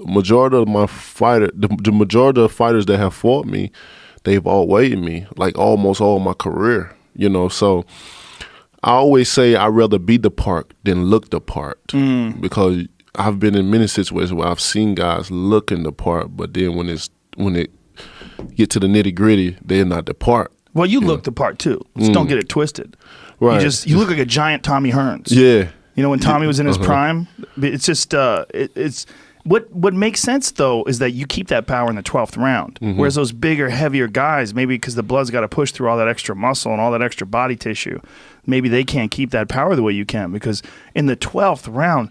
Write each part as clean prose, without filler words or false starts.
majority of the majority of fighters that have fought me, they've outweighed me like almost all my career. You know, so I always say I'd rather be the part than look the part because I've been in many situations where I've seen guys looking the part, but then when it get to the nitty gritty, they're not the part. Well, you look the part too. Just don't get it twisted. Right. You look like a giant Tommy Hearns. Yeah. You know, when Tommy was in his prime, it's just it's what makes sense though is that you keep that power in the 12th round. Whereas those bigger, heavier guys, maybe because the blood's got to push through all that extra muscle and all that extra body tissue, maybe they can't keep that power the way you can. Because in the 12th round,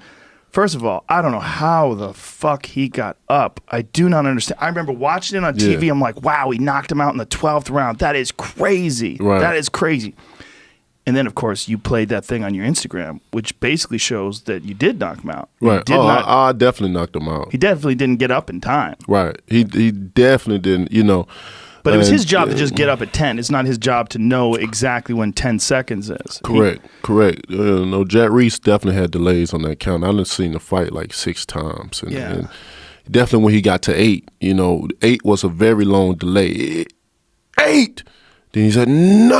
first of all, I don't know how the fuck he got up. I do not understand. I remember watching it on TV. I'm like, wow, he knocked him out in the 12th round. That is crazy. Right. That is crazy. And then, of course, you played that thing on your Instagram, which basically shows that you did knock him out. Right. I definitely knocked him out. He definitely didn't get up in time. Right. He definitely didn't, you know. But it was his job to just get up at 10. It's not his job to know exactly when 10 seconds is. Correct. No, JRE definitely had delays on that count. I've seen the fight like 6 times. And definitely when he got to 8, you know, 8 was a very long delay. 8! Then he said 9.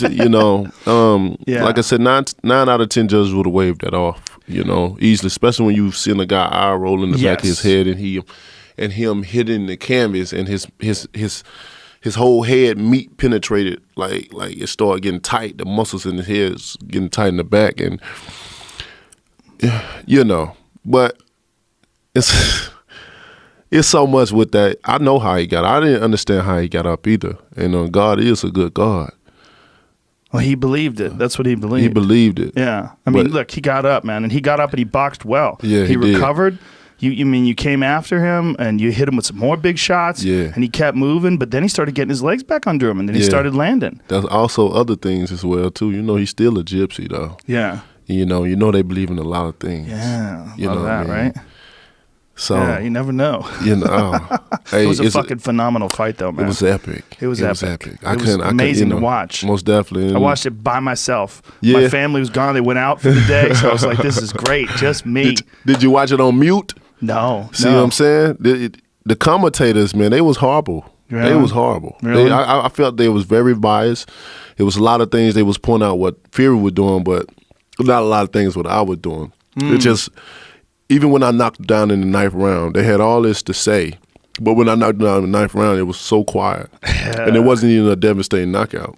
You know, like I said, 9 out of 10 judges would have waved that off, you know, easily, especially when you've seen a guy eye roll in the back of his head and him hitting the canvas and his whole head meat penetrated, like it started getting tight. The muscles in his head is getting tight in the back, and you know, but it's so much with that. I know how he got. I didn't understand how he got up either. And God is a good God. Well, he believed it. That's what he believed. He believed it. Yeah. I mean, look, he got up, man, and he got up and he boxed well. Yeah, he recovered. You came after him and you hit him with some more big shots. Yeah. And he kept moving, but then he started getting his legs back under him, and then he started landing. There's also other things as well too. You know, he's still a gypsy though. Yeah. You know they believe in a lot of things. Yeah. You know that, what I mean? right? So yeah, you never know. You know, it was a fucking phenomenal fight, though, man. It was epic. It was epic. I was amazing to watch. Most definitely. I watched it by myself. Yeah. My family was gone. They went out for the day, so I was like, "This is great, just me." Did you watch it on mute? No. See what I'm saying? The commentators, man, they was horrible. Yeah. They was horrible. Really? I felt they was very biased. It was a lot of things they was pointing out what Fury was doing, but not a lot of things what I was doing. It just. Even when I knocked him down in the 9th round, they had all this to say. But when I knocked him down in the 9th round, it was so quiet. And it wasn't even a devastating knockout.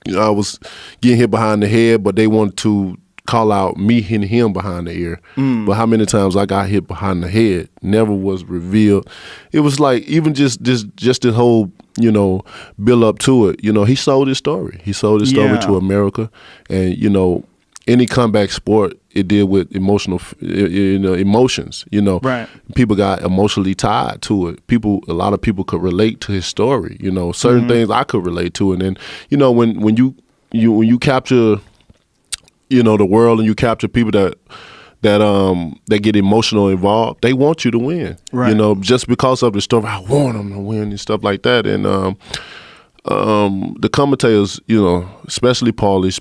You know, I was getting hit behind the head, but they wanted to call out me hitting him behind the ear. But how many times I got hit behind the head never was revealed. It was like even just this whole, you know, build up to it. You know, he sold his story. He sold his story to America. And, you know, any comeback sport, it deal with emotions. You know, right? People got emotionally tied to it. A lot of people could relate to his story. You know, certain things I could relate to, and then you know when you capture, you know, the world and you capture people that get emotional involved, they want you to win. Right. You know, just because of the story, I want them to win and stuff like that, and the commentators, you know, especially Paulie,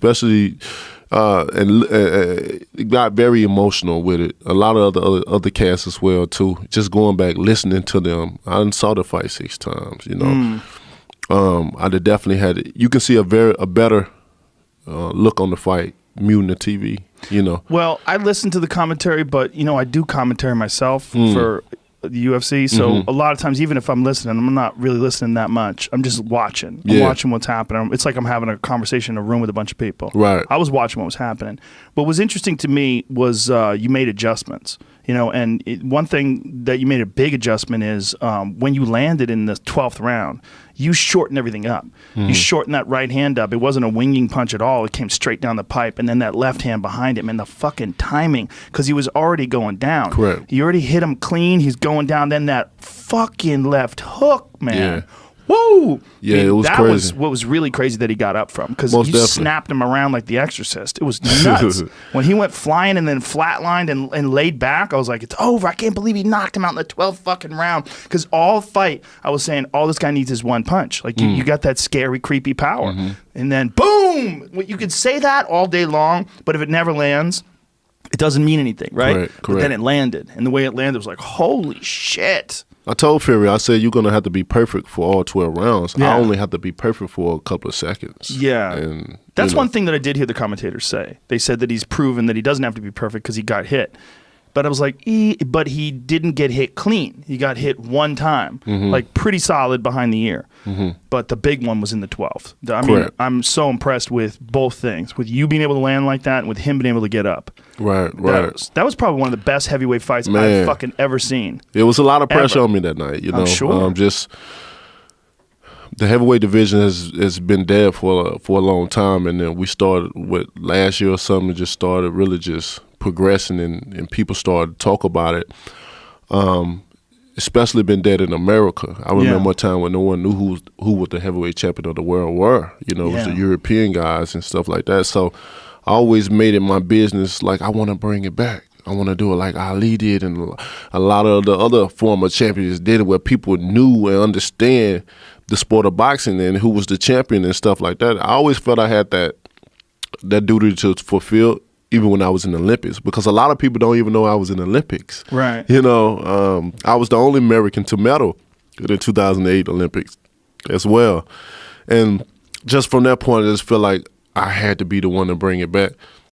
got very emotional with it. A lot of other casts as well too. Just going back, listening to them. I done saw the fight 6 times. You know, I definitely had it. You can see a better look on the fight muting the TV. You know. Well, I listen to the commentary, but you know, I do commentary myself for the UFC, so a lot of times, even if I'm listening, I'm not really listening that much. I'm just watching. I'm watching what's happening. It's like I'm having a conversation in a room with a bunch of people. Right. I was watching what was happening. What was interesting to me was you made adjustments. You know, and one thing that you made a big adjustment is when you landed in the 12th round, you shortened everything up. You shortened that right hand up. It wasn't a winging punch at all. It came straight down the pipe, and then that left hand behind him, and the fucking timing, because he was already going down. Correct. You already hit him clean. He's going down. Then that fucking left hook, man. Yeah. Woo! Yeah, it was crazy. That was what was really crazy that he got up from, because you snapped him around like The Exorcist. It was nuts. When he went flying and then flatlined and laid back, I was like, it's over. I can't believe he knocked him out in the 12th fucking round. Because all fight, I was saying, all this guy needs is one punch. Like, you got that scary, creepy power. And then, boom! You could say that all day long, but if it never lands, it doesn't mean anything, right? Correct. But then it landed, and the way it landed was like, holy shit. I told Fury, I said, you're going to have to be perfect for all 12 rounds. Yeah. I only have to be perfect for a couple of seconds. Yeah. And that's one thing that I did hear the commentators say. They said that he's proven that he doesn't have to be perfect because he got hit. But I was like, but he didn't get hit clean. He got hit one time, like pretty solid behind the ear. But the big one was in the 12th. I mean, I'm so impressed with both things, with you being able to land like that and with him being able to get up. Right. That was probably one of the best heavyweight fights I've fucking ever seen. It was a lot of pressure on me that night. You know, I'm sure. Just the heavyweight division has been dead for a long time, and then we started with last year or something. Just started really just progressing, and people started to talk about it. Especially been dead in America. I remember a time when no one knew who was the heavyweight champion of the world were. You know, it was the European guys and stuff like that. So I always made it my business, like I want to bring it back. I want to do it like Ali did, and a lot of the other former champions did it, where people knew and understand the sport of boxing and who was the champion and stuff like that. I always felt I had that duty to fulfill, even when I was in the Olympics, because a lot of people don't even know I was in the Olympics. Right. You know, I was the only American to medal in the 2008 Olympics as well. And just from that point, I just feel like I had to be the one to bring it back.